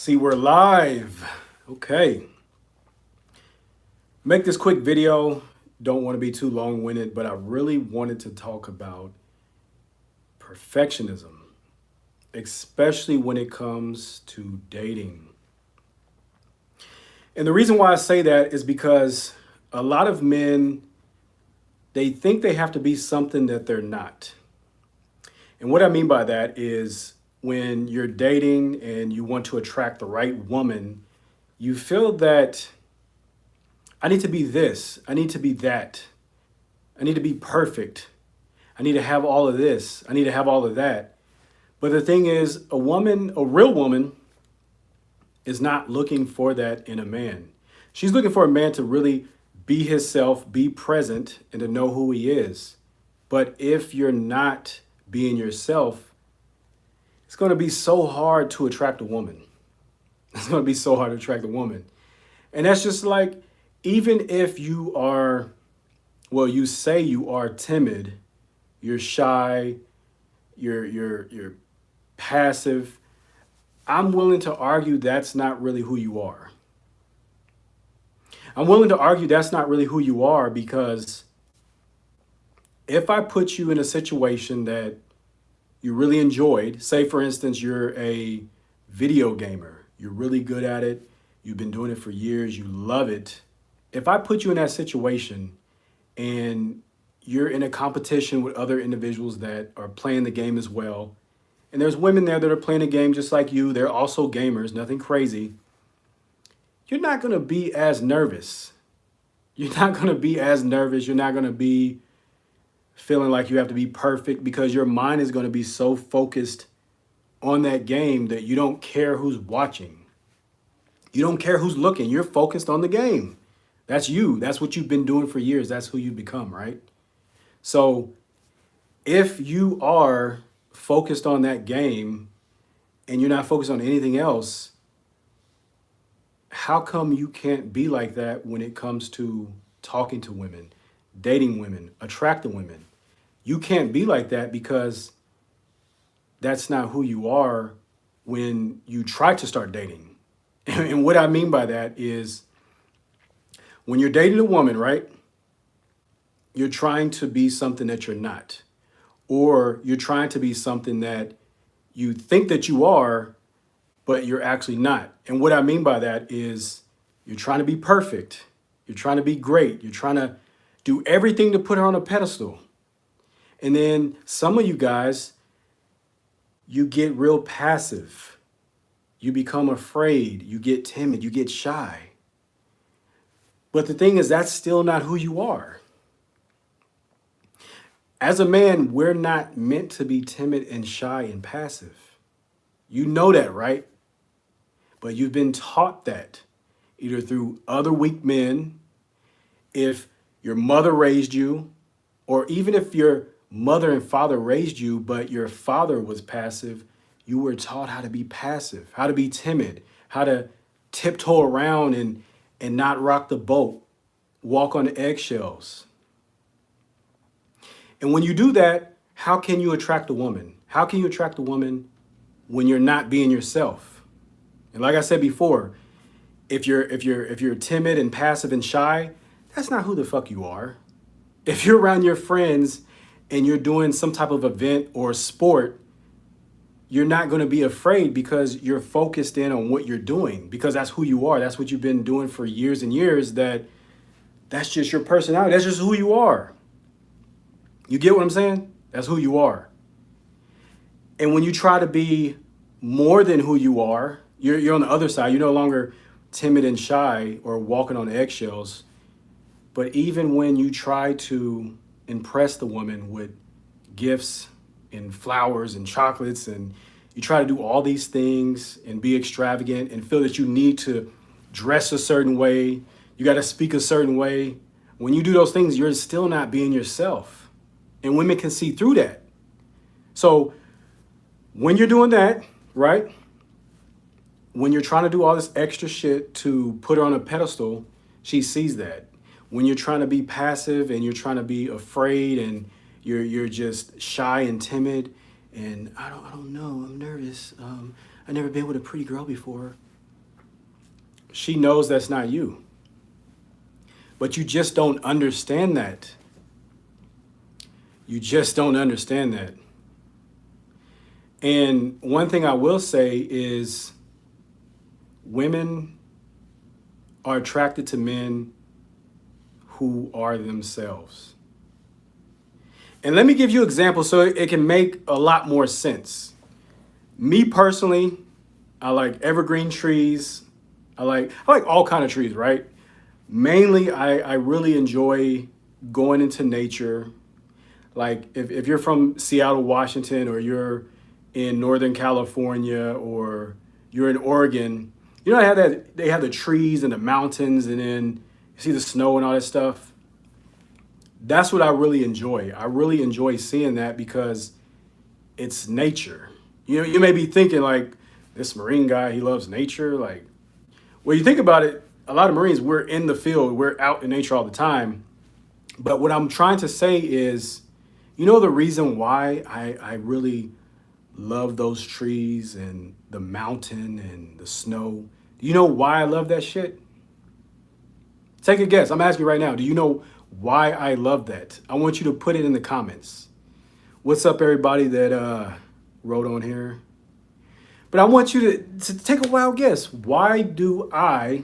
See, we're live. Okay. Make this quick video. Don't want to be too long-winded, but I really wanted to talk about perfectionism, especially when it comes to dating. And the reason why I say that is because a lot of men, they think they have to be something that they're not. And what I mean by that is when you're dating and you want to attract the right woman, you feel that I need to be this, I need to be that, I need to be perfect, I need to have all of this, I need to have all of that. But the thing is, a real woman, is not looking for that in a man. She's looking for a man to really be himself, be present, and to know who he is. But if you're not being yourself, it's going to be so hard to attract a woman. It's going to be so hard to attract a woman. And that's just like, even if you are, well, you say you are timid, you're shy, you're passive, I'm willing to argue that's not really who you are. I'm willing to argue that's not really who you are, because if I put you in a situation that you really enjoyed, say for instance, you're a video gamer, you're really good at it, you've been doing it for years, you love it. If I put you in that situation and you're in a competition with other individuals that are playing the game as well, and there's women there that are playing the game just like you, they're also gamers, nothing crazy, you're not going to be as nervous. You're not going to be as nervous. You're not going to be feeling like you have to be perfect, because your mind is going to be so focused on that game that you don't care who's watching. You don't care who's looking. You're focused on the game. That's you. That's what you've been doing for years. That's who you become, right? So if you are focused on that game and you're not focused on anything else, how come you can't be like that when it comes to talking to women, dating women, attracting women? You can't be like that because that's not who you are when you try to start dating. And what I mean by that is, when you're dating a woman, right? You're trying to be something that you're not, or you're trying to be something that you think that you are, but you're actually not. And what I mean by that is, you're trying to be perfect. You're trying to be great. You're trying to do everything to put her on a pedestal. And then some of you guys, you get real passive. You become afraid. You get timid. You get shy. But the thing is, that's still not who you are. As a man, we're not meant to be timid and shy and passive. You know that, right? But you've been taught that either through other weak men, if your mother raised you, or even if your mother and father raised you, but your father was passive, you were taught how to be passive, how to be timid, how to tiptoe around and not rock the boat, walk on eggshells. And when you do that, how can you attract a woman? How can you attract a woman when you're not being yourself? And like I said before, if you're timid and passive and shy, that's not who the fuck you are. If you're around your friends and you're doing some type of event or sport, you're not going to be afraid because you're focused in on what you're doing, because that's who you are. That's what you've been doing for years and years. That's just your personality. That's just who you are. You get what I'm saying? That's who you are. And when you try to be more than who you are, you're on the other side. You're no longer timid and shy or walking on eggshells. But even when you try to impress the woman with gifts and flowers and chocolates, and you try to do all these things and be extravagant and feel that you need to dress a certain way, you got to speak a certain way. When you do those things, you're still not being yourself. And women can see through that. So when you're doing that, right? When you're trying to do all this extra shit to put her on a pedestal, she sees that. When you're trying to be passive and you're trying to be afraid and you're just shy and timid and I don't know, I'm nervous. I've never been with a pretty girl before. She knows that's not you. But you just don't understand that. You just don't understand that. And one thing I will say is women are attracted to men who are themselves. And let me give you examples so it can make a lot more sense. Me personally, I like evergreen trees. I like all kind of trees, right? Mainly, I really enjoy going into nature. Like if you're from Seattle, Washington, or you're in Northern California, or you're in Oregon, you know, they have the trees and the mountains, and then you see the snow and all that stuff. That's what I really enjoy. I really enjoy seeing that because it's nature. You know, you may be thinking like this Marine guy, he loves nature. Like, well, you think about it, a lot of Marines, we're in the field, we're out in nature all the time. But what I'm trying to say is, you know, the reason why I really love those trees and the mountain and the snow. Do you know why I love that shit? Take a guess. I'm asking you right now. Do you know why I love that? I want you to put it in the comments. What's up, everybody that wrote on here? But I want you to take a wild guess. Why do I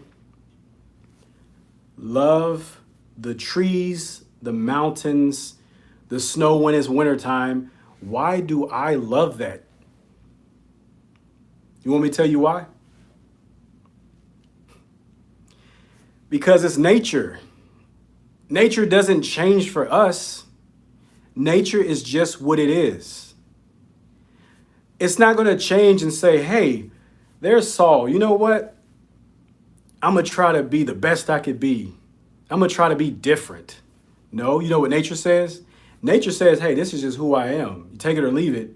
love the trees, the mountains, the snow when it's wintertime? Why do I love that? You want me to tell you why? Because it's nature. Nature doesn't change for us. Nature is just what it is. It's not going to change and say, hey, there's Saul. You know what? I'm going to try to be the best I could be. I'm going to try to be different. No, you know what nature says? Nature says, hey, this is just who I am. You take it or leave it.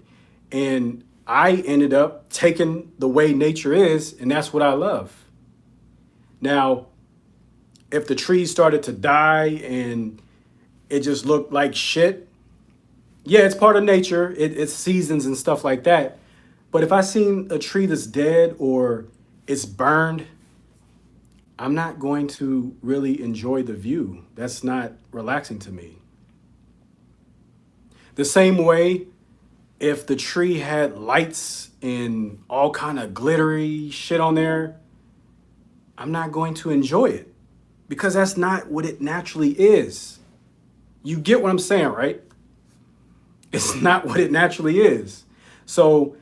And I ended up taking the way nature is, and that's what I love. Now, if the trees started to die and it just looked like shit, yeah, it's part of nature. It's seasons and stuff like that. But if I seen a tree that's dead or it's burned, I'm not going to really enjoy the view. That's not relaxing to me. The same way, if the tree had lights and all kind of glittery shit on there, I'm not going to enjoy it because that's not what it naturally is. You get what I'm saying, right? It's not what it naturally is. So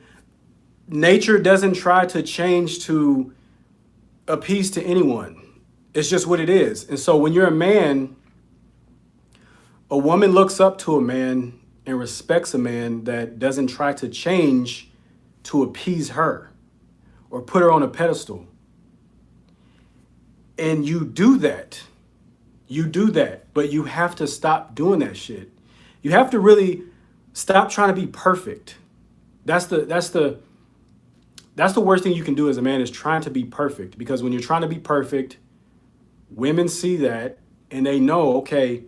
nature doesn't try to change to appease to anyone. It's just what it is. And so when you're a man, a woman looks up to a man and respects a man that doesn't try to change to appease her or put her on a pedestal. And you do that. You do that, but you have to stop doing that shit. You have to really stop trying to be perfect. That's the worst thing you can do as a man, is trying to be perfect, because when you're trying to be perfect, women see that and they know, okay,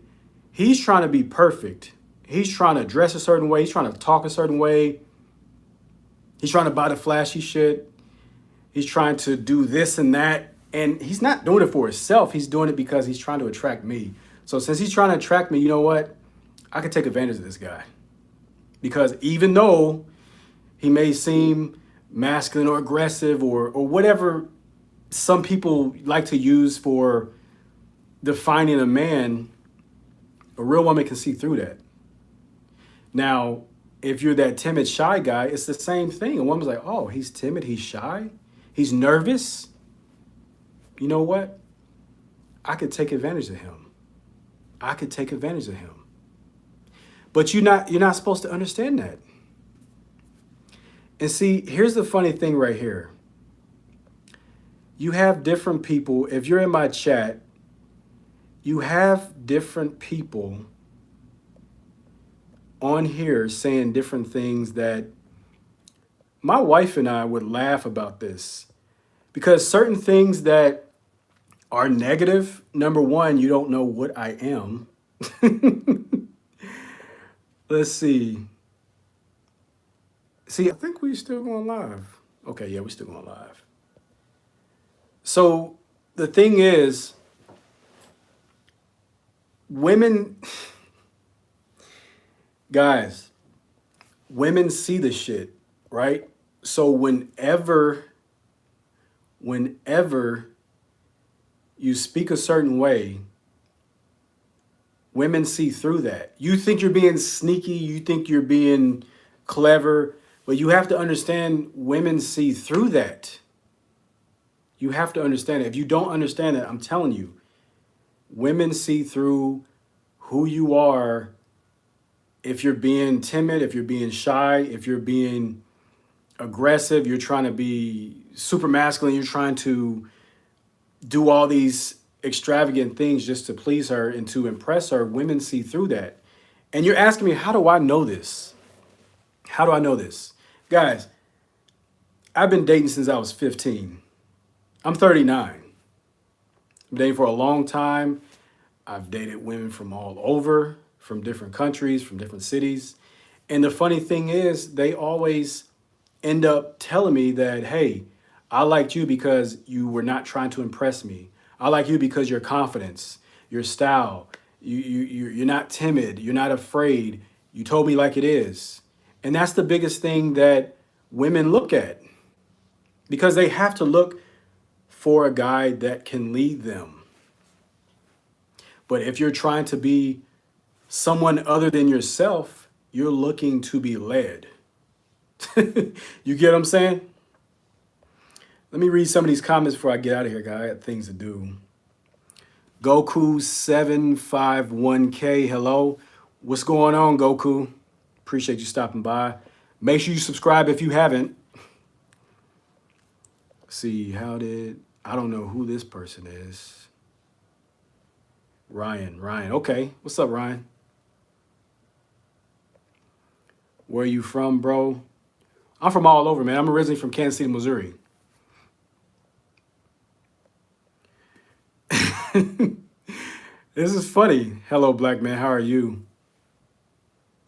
he's trying to be perfect. He's trying to dress a certain way. He's trying to talk a certain way. He's trying to buy the flashy shit. He's trying to do this and that. And he's not doing it for himself. He's doing it because he's trying to attract me. So since he's trying to attract me, you know what? I could take advantage of this guy. Because even though he may seem masculine or aggressive or whatever some people like to use for defining a man, a real woman can see through that. Now, if you're that timid, shy guy, it's the same thing. A woman's like, oh, he's timid, he's shy, he's nervous. You know what? I could take advantage of him. I could take advantage of him. But you're not supposed to understand that. And see, here's the funny thing right here. You have different people. If you're in my chat, you have different people on here saying different things that my wife and I would laugh about this, because certain things that are negative, number one, you don't know what I am. Let's see. See, I think we're still going live. Okay, yeah, we're still going live. So the thing is, women, guys, women see the shit, right? So whenever you speak a certain way, women see through that. You think you're being sneaky, you think you're being clever, but you have to understand women see through that. You have to understand it. If you don't understand it, I'm telling you, women see through who you are. If you're being timid, if you're being shy, if you're being aggressive, you're trying to be super masculine, you're trying to do all these extravagant things just to please her and to impress her, women see through that. And you're asking me, how do I know this? How do I know this? Guys, I've been dating since I was 15. I'm 39. I'm dating for a long time. I've dated women from all over, from different countries, from different cities. And the funny thing is, they always end up telling me that, hey, I liked you because you were not trying to impress me. I like you because your confidence, your style, you're not timid, you're not afraid. You told me like it is. And that's the biggest thing that women look at because they have to look for a guy that can lead them. But if you're trying to be someone other than yourself, you're looking to be led. You get what I'm saying? Let me read some of these comments before I get out of here, guys. I got things to do. Goku751K, hello. What's going on, Goku? Appreciate you stopping by. Make sure you subscribe if you haven't. See, I don't know who this person is. Ryan, okay. What's up, Ryan? Where are you from, bro? I'm from all over, man. I'm originally from Kansas City, Missouri. This is funny. Hello, black man. How are you?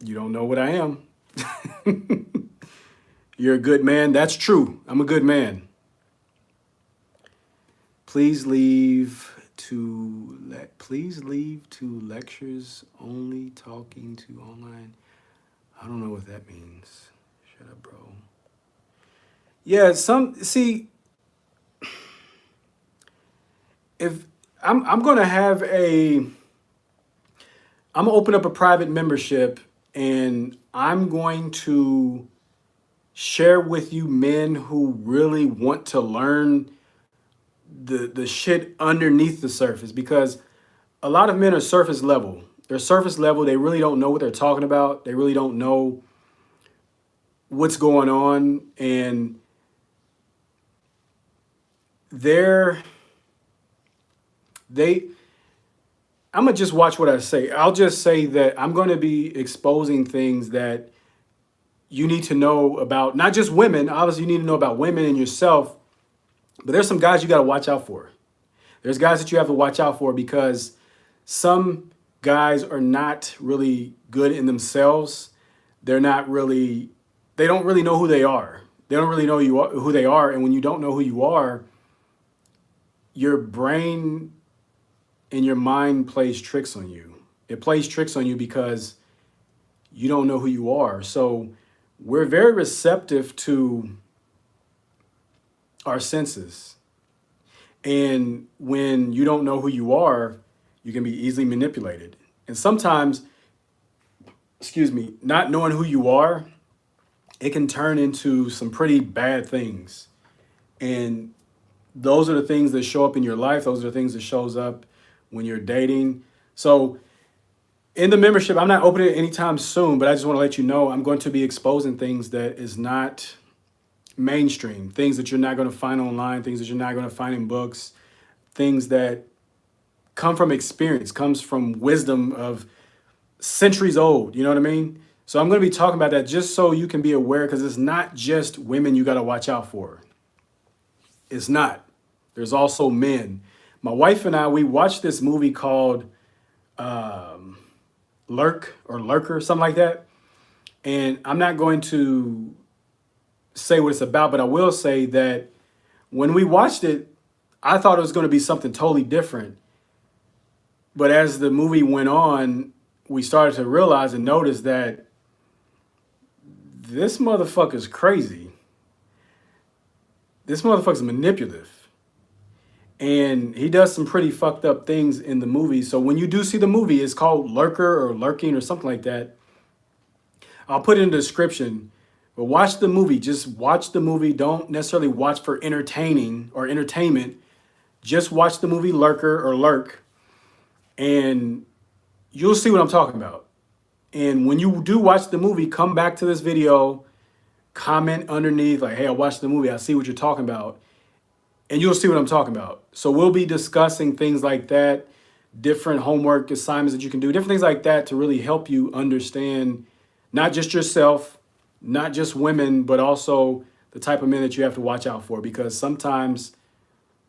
You don't know what I am. You're a good man. That's true. I'm a good man. Please leave to lectures only talking to online. I don't know what that means. Shut up, bro. Yeah, if I'm gonna open up a private membership and I'm going to share with you men who really want to learn the shit underneath the surface, because a lot of men are surface level. They're surface level. They really don't know what they're talking about. They really don't know what's going on, and I'm gonna just watch what I say. I'll just say that I'm gonna be exposing things that you need to know about, not just women. Obviously, you need to know about women and yourself, but there's some guys you gotta watch out for. There's guys that you have to watch out for because some guys are not really good in themselves. They don't really know who they are. They don't really know who they are. And when you don't know who you are, your brain and your mind plays tricks on you. It plays tricks on you because you don't know who you are. So we're very receptive to our senses. And when you don't know who you are, you can be easily manipulated. And sometimes, not knowing who you are, it can turn into some pretty bad things. And those are the things that show up in your life. Those are the things that shows up when you're dating. So in the membership, I'm not opening it anytime soon, but I just want to let you know I'm going to be exposing things that is not mainstream, things that you're not going to find online, things that you're not going to find in books, things that come from experience, comes from wisdom of centuries old. You know what I mean? So I'm going to be talking about that just so you can be aware, because it's not just women you got to watch out for. It's not. There's also men. My wife and I, we watched this movie called Lurker, something like that. And I'm not going to say what it's about, but I will say that when we watched it, I thought it was going to be something totally different. But as the movie went on, we started to realize and notice that this motherfucker's crazy. This motherfucker's manipulative. And he does some pretty fucked up things in the movie. So when you do see the movie, it's called Lurker or Lurking or something like that. I'll put it in the description. But watch the movie. Just watch the movie. Don't necessarily watch for entertaining or entertainment. Just watch the movie Lurker or Lurk. And you'll see what I'm talking about. And when you do watch the movie, come back to this video, comment underneath like, hey, I watched the movie. I see what you're talking about. And you'll see what I'm talking about. So we'll be discussing things like that, different homework assignments that you can do, different things like that to really help you understand not just yourself, not just women, but also the type of men that you have to watch out for. Because sometimes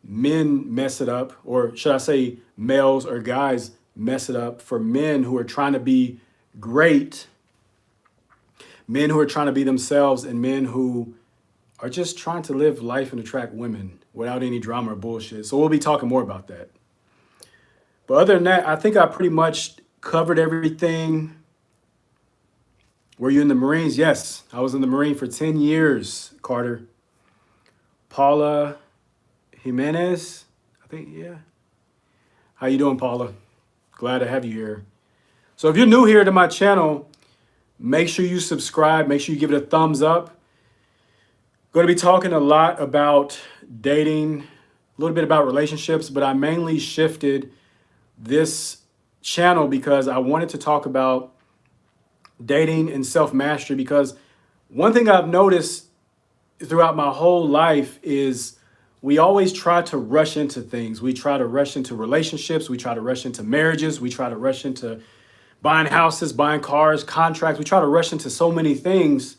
men mess it up, or should I say males or guys mess it up for men who are trying to be great, men who are trying to be themselves, and men who are just trying to live life and attract women without any drama or bullshit. So we'll be talking more about that. But other than that, I think I pretty much covered everything. Were you in the Marines? Yes, I was in the Marine for 10 years, Carter. Paula Jimenez, I think, yeah. How you doing, Paula? Glad to have you here. So if you're new here to my channel, make sure you subscribe. Make sure you give it a thumbs up. Going to be talking a lot about dating, a little bit about relationships, but I mainly shifted this channel because I wanted to talk about dating and self-mastery, because one thing I've noticed throughout my whole life is we always try to rush into things. We try to rush into relationships. We try to rush into marriages. We try to rush into buying houses, buying cars, contracts. We try to rush into so many things.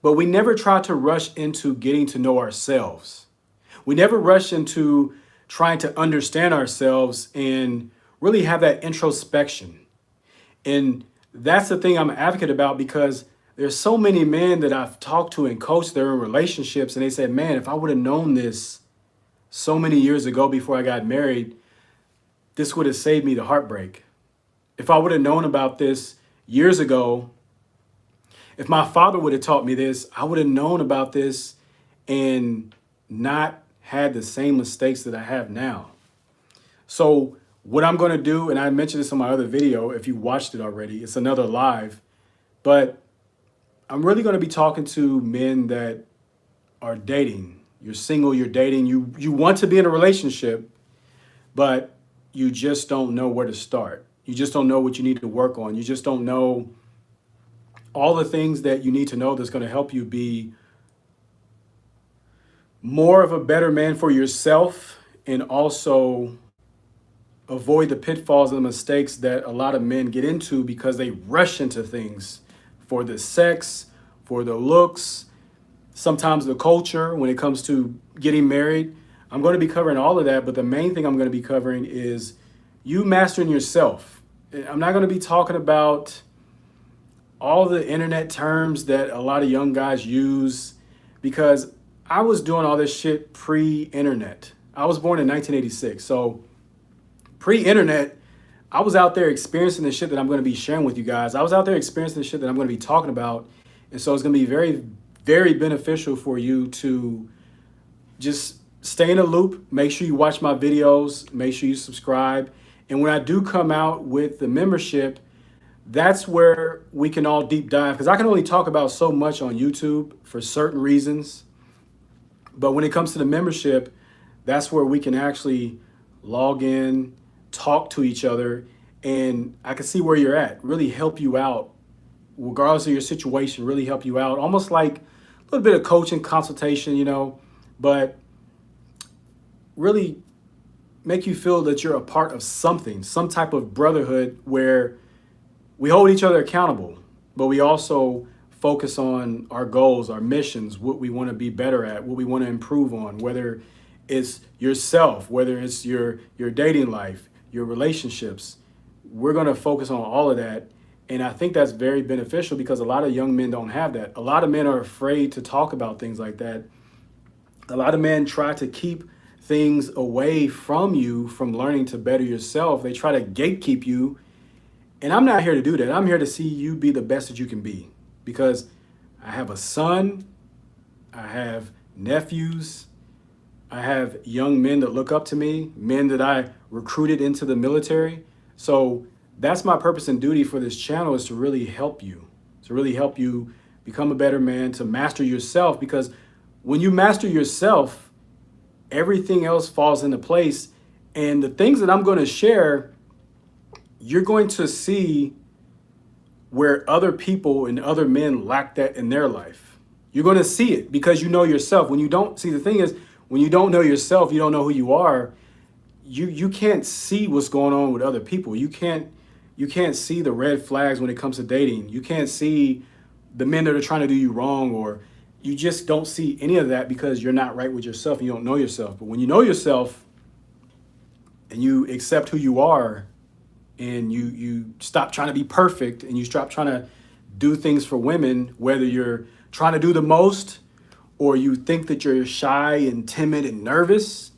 But we never try to rush into getting to know ourselves. We never rush into trying to understand ourselves and really have that introspection. And that's the thing I'm an advocate about, because there's so many men that I've talked to and coached that are in relationships, and they said, man, if I would have known this so many years ago before I got married, this would have saved me the heartbreak. If I would have known about this years ago, if my father would have taught me this, I would have known about this and not had the same mistakes that I have now. So what I'm going to do, and I mentioned this in my other video, if you watched it already, it's another live, but I'm really going to be talking to men that are dating. You're single, you're dating, you want to be in a relationship, but you just don't know where to start. You just don't know what you need to work on. You just don't know all the things that you need to know that's going to help you be more of a better man for yourself, and also avoid the pitfalls and the mistakes that a lot of men get into because they rush into things for the sex, for the looks, sometimes the culture when it comes to getting married. I'm going to be covering all of that, but the main thing I'm going to be covering is you mastering yourself. I'm not going to be talking about all the internet terms that a lot of young guys use, because I was doing all this shit pre-internet. I was born in 1986. So pre-internet, I was out there experiencing the shit that I'm going to be sharing with you guys. I was out there experiencing the shit that I'm going to be talking about. And so it's going to be very, very beneficial for you to just stay in the loop. Make sure you watch my videos. Make sure you subscribe. And when I do come out with the membership, that's where we can all deep dive, because I can only talk about so much on YouTube for certain reasons. But when it comes to the membership, that's where we can actually log in, talk to each other, and I can see where you're at, really help you out, regardless of your situation, really help you out. Almost like a little bit of coaching, consultation, but really make you feel that you're a part of something, some type of brotherhood where we hold each other accountable, but we also focus on our goals, our missions, what we want to be better at, what we want to improve on, whether it's yourself, whether it's your dating life, your relationships. We're going to focus on all of that. And I think that's very beneficial, because a lot of young men don't have that. A lot of men are afraid to talk about things like that. A lot of men try to keep things away from you from learning to better yourself. They try to gatekeep you. And I'm not here to do that. I'm here to see you be the best that you can be, because I have a son, I have nephews, I have young men that look up to me, men that I recruited into the military. So that's my purpose and duty for this channel, is to really help you, become a better man, to master yourself. Because when you master yourself, everything else falls into place. And the things that I'm going to share, you're going to see where other people and other men lack that in their life. You're going to see it because you know yourself. When you don't see, the thing is, when you don't know yourself, you don't know who you are. You can't see what's going on with other people. You can't see the red flags when it comes to dating. You can't see the men that are trying to do you wrong, or you just don't see any of that because you're not right with yourself and you don't know yourself. But when you know yourself and you accept who you are, and you stop trying to be perfect, and you stop trying to do things for women, whether you're trying to do the most or you think that you're shy and timid and nervous,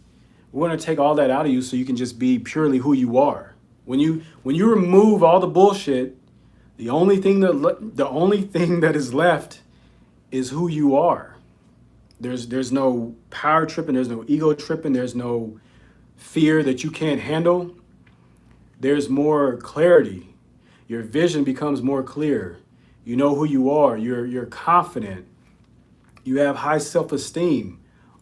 we're going to take all that out of you so you can just be purely who you are. When you remove all the bullshit, the only thing that is left is who you are. There's no power tripping, there's no ego tripping, there's no fear that you can't handle. There's more clarity. Your vision becomes more clear. You know who you are. You're confident. You have high self-esteem.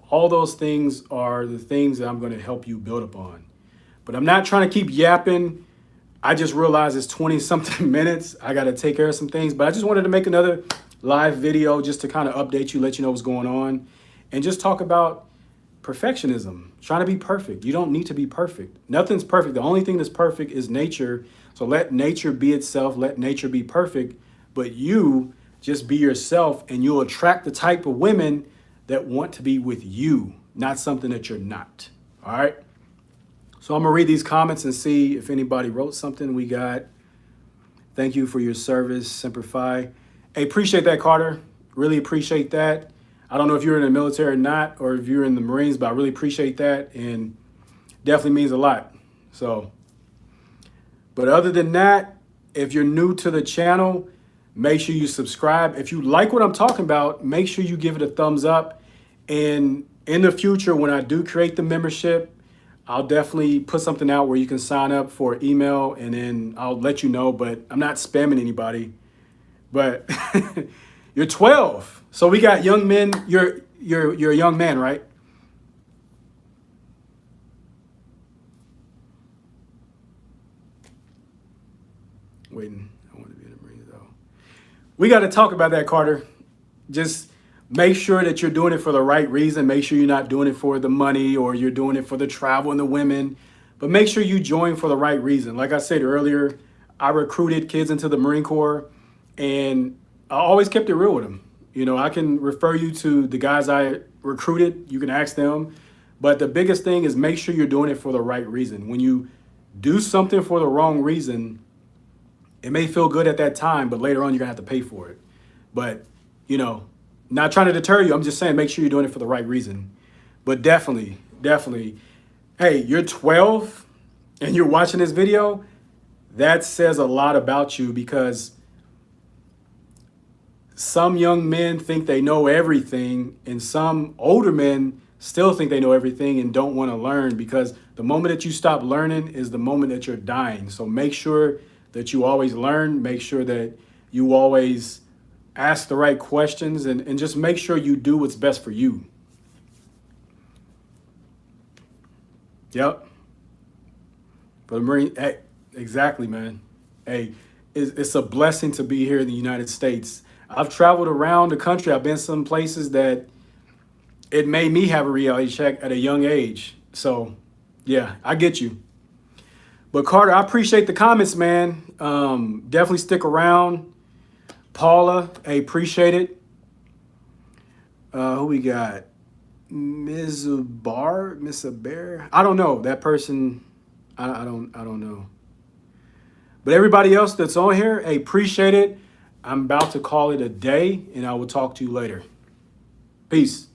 All those things are the things that I'm going to help you build upon. But I'm not trying to keep yapping. I just realized it's 20 something minutes. I got to take care of some things, but I just wanted to make another live video just to kind of update you, let you know what's going on, and just talk about perfectionism, trying to be perfect. You don't need to be perfect. Nothing's perfect. The only thing that's perfect is nature. So let nature be itself. Let nature be perfect. But you just be yourself, and you'll attract the type of women that want to be with you, not something that you're not. All right. So I'm going to read these comments and see if anybody wrote something. We got, thank you for your service, Semper Fi. Hey, appreciate that, Carter. Really appreciate that. I don't know if you're in the military or not, or if you're in the Marines, but I really appreciate that, and definitely means a lot. So, but other than that, if you're new to the channel, make sure you subscribe. If you like what I'm talking about, make sure you give it a thumbs up. And in the future, when I do create the membership, I'll definitely put something out where you can sign up for email, and then I'll let you know, but I'm not spamming anybody. But you're 12. So we got young men. You're a young man, right? Waiting. I want to be in the Marines though. We got to talk about that, Carter. Just make sure that you're doing it for the right reason. Make sure you're not doing it for the money, or you're doing it for the travel and the women. But make sure you join for the right reason. Like I said earlier, I recruited kids into the Marine Corps, and I always kept it real with them. You know, I can refer you to the guys I recruited. You can ask them. But the biggest thing is make sure you're doing it for the right reason. When you do something for the wrong reason, it may feel good at that time, but later on you're going to have to pay for it. But, you know, not trying to deter you. I'm just saying make sure you're doing it for the right reason. But definitely, hey, you're 12 and you're watching this video. That says a lot about you, because some young men think they know everything, and some older men still think they know everything and don't want to learn, because the moment that you stop learning is the moment that you're dying. So make sure that you always learn. Make sure that you always ask the right questions, and just make sure you do what's best for you. Yep. For the Marine, hey, exactly, man. Hey, it's a blessing to be here in the United States. I've traveled around the country. I've been some places that it made me have a reality check at a young age. So, yeah, I get you. But Carter, I appreciate the comments, man. Definitely stick around. Paula, I appreciate it. Who we got? Ms. Bear. I don't know that person. I don't know. But everybody else that's on here, I appreciate it. I'm about to call it a day, and I will talk to you later. Peace.